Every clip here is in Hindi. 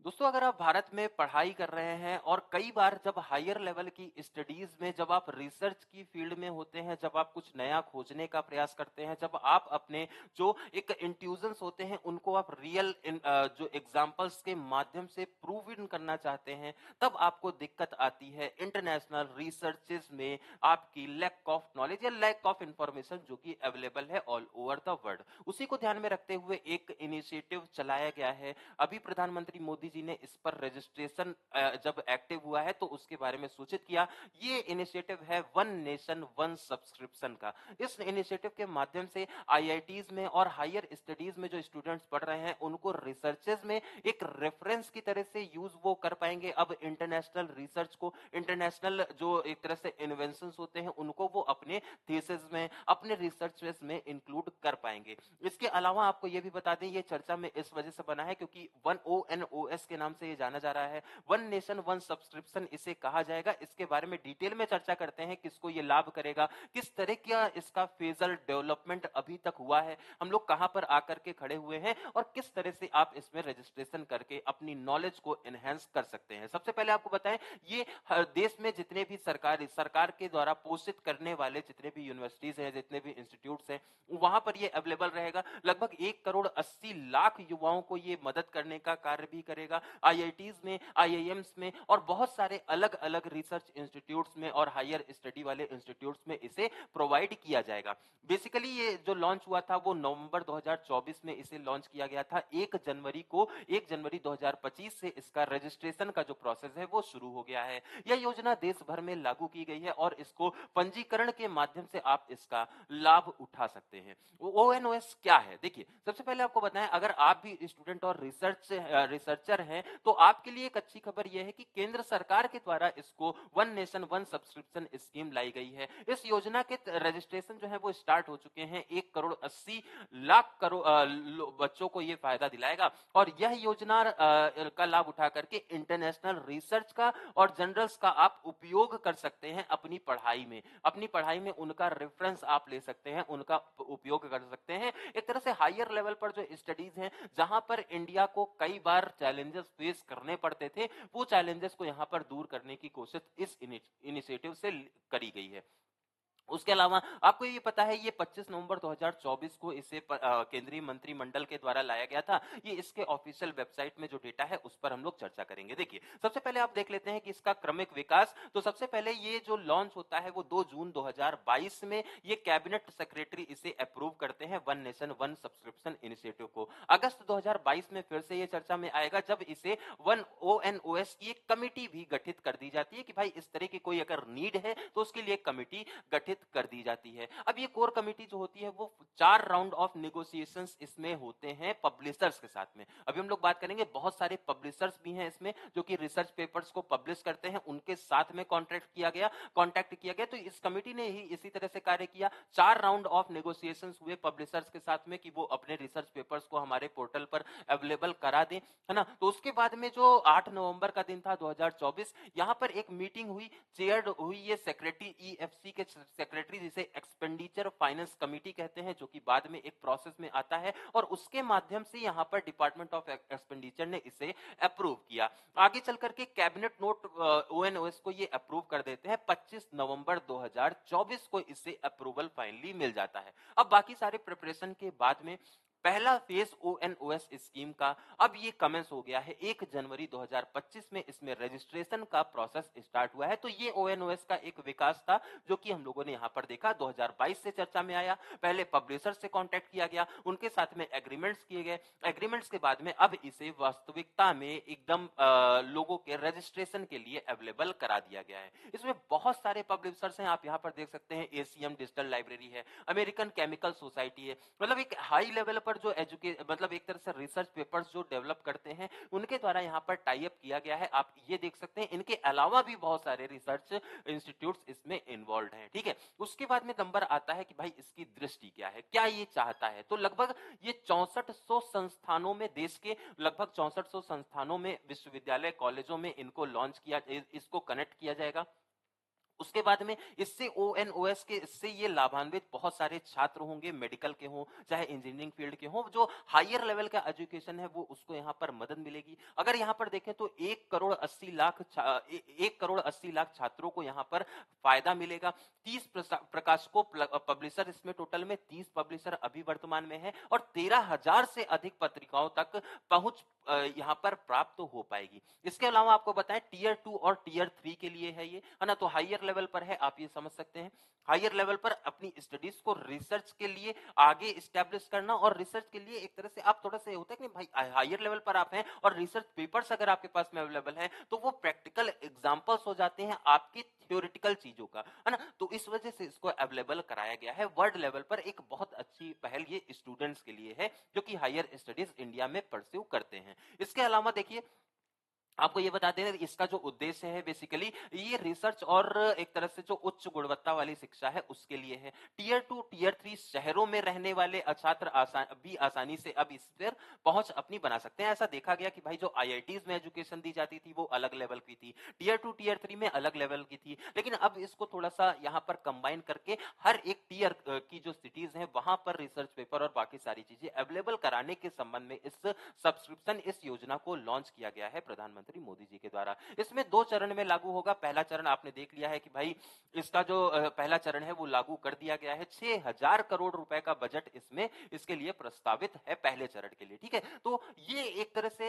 दोस्तों, अगर आप भारत में पढ़ाई कर रहे हैं और कई बार जब हायर लेवल की स्टडीज में जब आप रिसर्च की फील्ड में होते हैं, जब आप कुछ नया खोजने का प्रयास करते हैं, जब आप अपने जो एक इंट्यूजन्स होते हैं उनको आप रियल जो एग्जांपल्स के माध्यम से प्रूव इन करना चाहते हैं, तब आपको दिक्कत आती है इंटरनेशनल रिसर्चेज में आपकी लैक ऑफ नॉलेज या लैक ऑफ इंफॉर्मेशन जो कि अवेलेबल है ऑल ओवर द वर्ल्ड। उसी को ध्यान में रखते हुए एक इनिशिएटिव चलाया गया है। अभी प्रधानमंत्री मोदी जी ने इस पर रजिस्ट्रेशन जब एक्टिव हुआ है तो उसके बारे में सूचित किया। ये इनिशिएटिव है वन नेशन वन सब्सक्रिप्शन का। इस इनिशिएटिव के माध्यम से आईआईटीज में और हायर स्टडीज में जो स्टूडेंट्स पढ़ रहे हैं उनको रिसर्चेज में एक रेफरेंस की तरह से यूज वो कर पाएंगे। अब इंटरनेशनल रिसर्च को, इंटरनेशनल जो एक तरह से इन्वेंशंस होते हैं उनको वो अपने थीसिस में, अपने रिसर्च में इंक्लूड कर पाएंगे। इसके अलावा आपको ये भी बता दें, ये चर्चा में इस वजह से बना है क्योंकि वन ONOS के नाम से ये जाना जा रहा है। वन नेशन वन सब्सक्रिप्शन इसे कहा जाएगा। इसके बारे में डिटेल में चर्चा करते हैं, किसको ये लाभ करेगा, किस तरह का इसका फेजल डेवलपमेंट अभी तक हुआ है, हम लोग कहां पर आकर के खड़े हुए हैं और किस तरह से आप इसमें रजिस्ट्रेशन करके अपनी नॉलेज को एनहेंस कर सकते हैं। सबसे पहले आपको बताएं, ये देश में जितने भी सरकार के द्वारा पोषित करने वाले जितने भी यूनिवर्सिटीज हैं, जितने भी इंस्टीट्यूट्स हैं, वहां पर ये अवेलेबल रहेगा। लगभग 1 करोड़ 80 लाख युवाओं को ये मदद करने का कार्य भी करेगा। आईआईटीज में, आईआईएम्स में और बहुत सारे अलग अलग रिसर्च इंस्टीट्यूट्स में और हायर स्टडी वाले इंस्टीट्यूट्स में इसे प्रोवाइड किया जाएगा। बेसिकली ये जो लॉन्च हुआ था वो नवंबर 2024 में इसे लॉन्च किया गया था। 1 जनवरी 2025 से इसका रजिस्ट्रेशन का जो प्रोसेस है वो शुरू हो गया है। यह योजना देश भर में लागू की गई है और इसको पंजीकरण के माध्यम से आप इसका लाभ उठा सकते हैं। ONOS क्या है? देखिए, सबसे पहले आपको बताएं, अगर आप भी स्टूडेंट और रिसर्चर हैं तो आपके लिए एक अच्छी खबर यह है कि केंद्र सरकार के द्वारा इसको one nation one subscription scheme लाई गई है। इस योजना के रजिस्ट्रेशन जो है वो स्टार्ट हो चुके हैं। 1 करोड़ 80 लाख बच्चों को ये फायदा दिलाएगा और यह योजना का लाभ उठा करके इंटरनेशनल रिसर्च का और जर्नल्स का आप उपयोग कर सकते हैं अपनी पढ़ाई में उनका रेफरेंस आप ले सकते हैं, उनका उपयोग कर सकते हैं। एक तरह से हायर लेवल पर जो स्टडीज हैं, जहां पर इंडिया को कई बार चैलेंजेस फेस करने पड़ते थे, वो चैलेंजेस को यहां पर दूर करने की कोशिश इस इनिशिएटिव से करी गई है। उसके अलावा आपको ये पता है, ये 25 नवंबर 2024 को इसे केंद्रीय मंत्रिमंडल के द्वारा लाया गया था। ये इसके ऑफिशियल वेबसाइट में जो डेटा है उस पर हम लोग चर्चा करेंगे। देखिए, सबसे पहले आप देख लेते हैं कि इसका क्रमिक विकास। तो सबसे पहले ये जो लॉन्च होता है वो 2 जून 2022 में ये कैबिनेट सेक्रेटरी इसे अप्रूव करते हैं, one nation one subscription initiative को। अगस्त 2022 में फिर से ये चर्चा में आएगा जब इसे वन ONOS की एक कमिटी भी गठित कर दी जाती है कि भाई इस तरह की कोई अगर नीड है तो उसके लिए कमिटी गठित कर दी जाती है। अब ये कोर कमेटी जो होती है वो 4 राउंड ऑफ नेगोशिएशंस इसमें होते हैं पब्लिशर्स के साथ में। अभी हम लोग बात करेंगे, बहुत सारे पब्लिशर्स भी हैं इसमें जो कि रिसर्च पेपर्स को पब्लिश करते हैं, उनके साथ में कॉन्टैक्ट किया गया। तो इस कमेटी ने ही इसी तरह से कार्य किया। 4 राउंड ऑफ नेगोशिएशंस हुए पब्लिशर्स के साथ में कि वो अपने रिसर्च पेपर्स को हमारे पोर्टल पर अवेलेबल करा दें, है ना। तो उसके बाद में जो 8 नवंबर का दिन था 2024, यहां पर एक मीटिंग हुई, चेयर्ड हुई ये सेक्रेटरी EFC के सेक्रेटरी, जिसे एक्सपेंडिचर फाइनेंस कमेटी कहते हैं, जो कि बाद में एक प्रोसेस में आता है और उसके माध्यम से यहां पर डिपार्टमेंट ऑफ एक्सपेंडिचर ने इसे अप्रूव किया। आगे चल करके कैबिनेट नोट ONOS को ये अप्रूव कर देते हैं। 25 नवंबर 2024 को इसे अप्रूवल फाइनली मिल जाता है। अब बाकी सारे प्रिपरेशन के बाद में पहला फेज ONOS स्कीम का अब ये कमेंस हो गया है। 1 जनवरी 2025 में इसमें रजिस्ट्रेशन का प्रोसेस स्टार्ट हुआ है। तो ये ONOS का एक विकास था जो कि हम लोगों ने यहाँ पर देखा। 2022 से चर्चा में आया, पहले पब्लिशर से कांटेक्ट किया गया, उनके साथ में एग्रीमेंट्स किए गए, एग्रीमेंट्स के बाद में अब इसे वास्तविकता में एकदम लोगों के रजिस्ट्रेशन के लिए अवेलेबल करा दिया गया है। इसमें बहुत सारे पब्लिशर्स हैं, आप यहाँ पर देख सकते हैं। ACM डिजिटल लाइब्रेरी है, अमेरिकन केमिकल सोसाइटी है, मतलब एक हाई लेवल पर जो मतलब एक तरह से रिसर्च पेपर्स जो डेवलप करते हैं उनके द्वारा यहाँ पर टाई अप किया गया है, आप ये देख सकते हैं। इनके अलावा भी बहुत सारे रिसर्च इंस्टीट्यूट्स इसमें इन्वॉल्व हैं, ठीक है। उसके बाद में नंबर आता है कि भाई इसकी दृष्टि क्या है, क्या ये चाहता है। तो लगभग ये 6400 संस्थानों में, देश के लगभग 6400 संस्थानों में, विश्वविद्यालय कॉलेजों में इनको लॉन्च किया, इसको कनेक्ट किया जाएगा। उसके बाद में इससे ओएनओएस के इससे ये लाभान्वित बहुत सारे छात्र होंगे, मेडिकल के हों, चाहे इंजीनियरिंग फील्ड के हों, जो हायर लेवल का एजुकेशन है वो उसको यहाँ पर मदद मिलेगी। अगर यहाँ पर देखें तो 1 करोड़ 80 लाख छात्रों को यहाँ पर फायदा मिलेगा। 30 प्रकाशकों पब्लिशर, इसमें टोटल में 30 पब्लिशर अभी वर्तमान में है और 13,000 से अधिक पत्रिकाओं तक पहुंच यहाँ पर प्राप्त हो पाएगी। इसके अलावा आपको बताएं टीयर 2 और टीयर 3 के लिए है ये, है ना। तो हायर लेवल पर है, आप ये समझ सकते हैं। हायर लेवल पर अपनी स्टडीज को रिसर्च के लिए आगे स्टैब्लिश करना, और रिसर्च के लिए एक तरह से आप थोड़ा सा होता है कि भाई हायर लेवल पर आप हैं और रिसर्च पेपर्स अगर आपके पास में अवेलेबल है तो वो प्रैक्टिकल एग्जांपल्स हो जाते हैं आपकी थ्योरेटिकल चीजों का, है ना। तो इस वजह से इसको अवेलेबल कराया गया है। वर्ल्ड लेवल पर एक बहुत अच्छी पहल ये स्टूडेंट्स के लिए है जो कि हायर स्टडीज इंडिया में परस्यू करते हैं। इसके अलावा देखिए आपको ये बता दें इसका जो उद्देश्य है बेसिकली ये रिसर्च और एक तरह से जो उच्च गुणवत्ता वाली शिक्षा है उसके लिए है। टीयर 2 टीयर 3 शहरों में रहने वाले छात्र भी आसानी से अब इस पर पहुंच अपनी बना सकते हैं। ऐसा देखा गया कि भाई जो आईआईटीज में एजुकेशन दी जाती थी वो अलग लेवल की थी, टीयर 2 टीयर 3 में अलग लेवल की थी, लेकिन अब इसको थोड़ा सा यहाँ पर कंबाइन करके हर एक टीयर की जो सिटीज है वहां पर रिसर्च पेपर और बाकी सारी चीजें अवेलेबल कराने के संबंध में इस सब्सक्रिप्शन, इस योजना को लॉन्च किया गया है प्रधानमंत्री मोदी जी के द्वारा। इसमें 2 चरण में लागू होगा। पहला चरण आपने देख लिया है कि भाई इसका जो पहला चरण है वो लागू कर दिया गया है। 6,000 करोड़ रुपए का बजट इसमें इसके लिए प्रस्तावित है पहले चरण के लिए, ठीक है। तो ये एक तरह से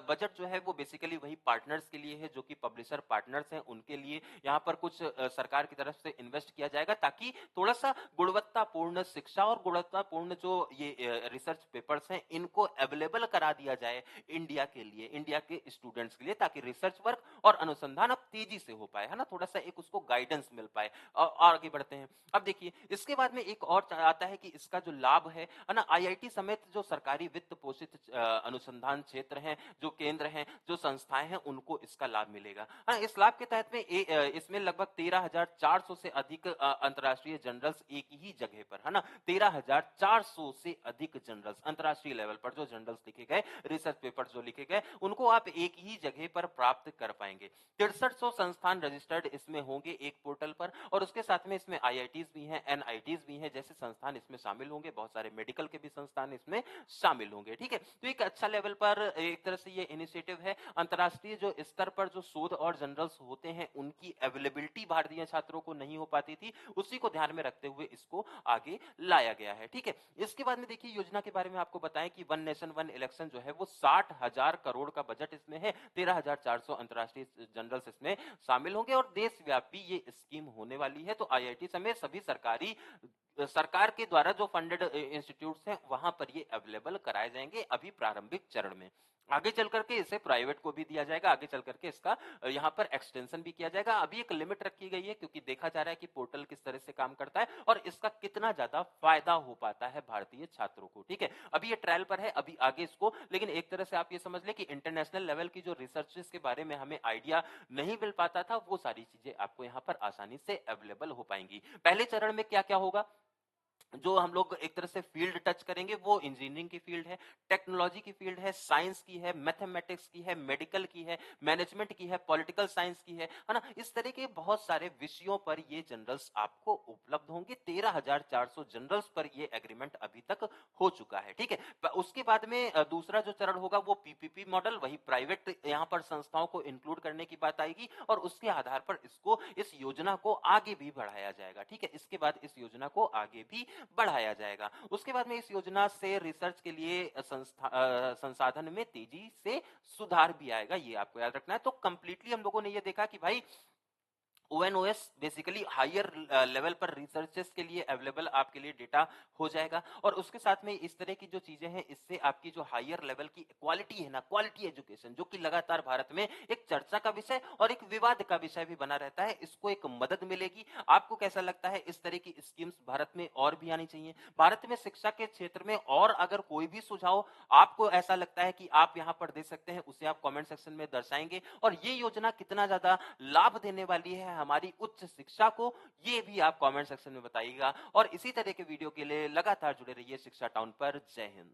बजट जो है वो बेसिकली वही पार्टनर्स के लिए है जो कि पब्लिशर पार्टनर्स हैं, उनके लिए यहाँ पर कुछ सरकार की तरफ से इन्वेस्ट किया जाएगा ताकि थोड़ा सा गुणवत्तापूर्ण शिक्षा और गुणवत्तापूर्ण जो ये रिसर्च पेपर्स हैं इनको अवेलेबल करा दिया जाए इंडिया के लिए, इंडिया के स्टूडेंट्स के लिए, ताकि रिसर्च वर्क और अनुसंधान अब तेजी से हो पाए, है ना। थोड़ा सा एक उसको गाइडेंस मिल पाए और आगे बढ़ते हैं। अब देखिए इसके बाद में एक और आता है कि इसका जो लाभ है ना, आईआईटी समेत जो सरकारी वित्त पोषित अनुसंधान क्षेत्र हैं, जो केंद्र हैं, जो संस्थाएं हैं, उनको इसका लाभ मिलेगा। इस लाभ के तहत में इसमें लगभग 13,400 से अधिक अंतर्राष्ट्रीय जर्नल्स एक ही जगह पर, है ना। 13,400 से अधिक जर्नल्स अंतर्राष्ट्रीय लेवल पर जो जर्नल्स लिखे गए, रिसर्च पेपर्स जो लिखे गए, उनको आप एक ही जगह पर प्राप्त कर पाएंगे। 6300 संस्थान रजिस्टर्ड इसमें होंगे एक पोर्टल पर, और उसके साथ में इसमें आईआईटीज भी हैं, एनआईटीज भी हैं, जैसे संस्थान इसमें शामिल होंगे। बहुत सारे मेडिकल के भी संस्थान इसमें शामिल होंगे, ठीक है। तो एक अच्छा लेवल पर एक तरह से ये इनिशिएटिव है। अंतर्राष्ट्रीय जो स्तर पर जो शोध और जर्नल्स होते हैं उनकी अवेलेबिलिटी भारतीय छात्रों को नहीं हो पाती थी, उसी को ध्यान में रखते हुए इसको आगे लाया गया है, ठीक है। इसके बाद में देखिए योजना के बारे में आपको बताएं कि वन नेशन वन इलेक्शन जो है वो 60,000 करोड़ का बजट इसमें है। 13,400 अंतर्राष्ट्रीय जर्नल्स इसमें शामिल होंगे और देशव्यापी ये स्कीम होने वाली है। तो आईआईटी समेत सभी सरकार के द्वारा जो फंडेड इंस्टीट्यूट्स हैं वहां पर ये अवेलेबल कराए जाएंगे अभी प्रारंभिक चरण में। आगे चल करके इसे प्राइवेट को भी दिया जाएगा, आगे चल करके इसका यहाँ पर एक्सटेंशन भी किया जाएगा। अभी एक लिमिट रखी गई है क्योंकि देखा जा रहा है कि पोर्टल किस तरह से काम करता है और इसका कितना ज्यादा फायदा हो पाता है भारतीय छात्रों को, ठीक है। अभी ये ट्रायल पर है, अभी आगे इसको, लेकिन एक तरह से आप ये समझ ले कि इंटरनेशनल लेवल की जो रिसर्चेस के बारे में हमें आइडिया नहीं मिल पाता था वो सारी चीजें आपको यहाँ पर आसानी से अवेलेबल हो पाएंगी। पहले चरण में क्या क्या होगा, जो हम लोग एक तरह से फील्ड टच करेंगे वो इंजीनियरिंग की फील्ड है, टेक्नोलॉजी की फील्ड है, साइंस की है, मैथमेटिक्स की है, मेडिकल की है, मैनेजमेंट की है, पॉलिटिकल साइंस की है ना। इस तरह के बहुत सारे विषयों पर ये जनरल्स आपको उपलब्ध होंगे। 13,400 जनरल्स पर ये एग्रीमेंट अभी तक हो चुका है, ठीक है। उसके बाद में दूसरा जो चरण होगा वो पीपीपी मॉडल, वही प्राइवेट यहाँ पर संस्थाओं को इंक्लूड करने की बात आएगी और उसके आधार पर इसको, इस योजना को आगे भी बढ़ाया जाएगा, ठीक है। इसके बाद इस योजना को आगे भी बढ़ाया जाएगा। उसके बाद में इस योजना से रिसर्च के लिए संसाधन में तेजी से सुधार भी आएगा, ये आपको याद रखना है। तो कंप्लीटली हम लोगों ने ये देखा कि भाई ONOS बेसिकली हायर लेवल पर रिसर्चेस के लिए अवेलेबल आपके लिए डेटा हो जाएगा और उसके साथ में इस तरह की जो चीजें हैं इससे आपकी जो हायर लेवल की क्वालिटी है ना, क्वालिटी एजुकेशन, जो कि लगातार भारत में एक चर्चा का विषय और एक विवाद का विषय भी बना रहता है, इसको एक मदद मिलेगी। आपको कैसा लगता है, इस तरह की स्कीम्स भारत में और भी आनी चाहिए? भारत में शिक्षा के क्षेत्र में और अगर कोई भी सुझाव आपको ऐसा लगता है कि आप यहाँ पर दे सकते हैं, उसे आप कमेंट सेक्शन में दर्शाएंगे। और ये योजना कितना ज्यादा लाभ देने वाली है हमारी उच्च शिक्षा को, ये भी आप कमेंट सेक्शन में बताइएगा। और इसी तरह के वीडियो के लिए लगातार जुड़े रहिए शिक्षा टाउन पर। जय हिंद।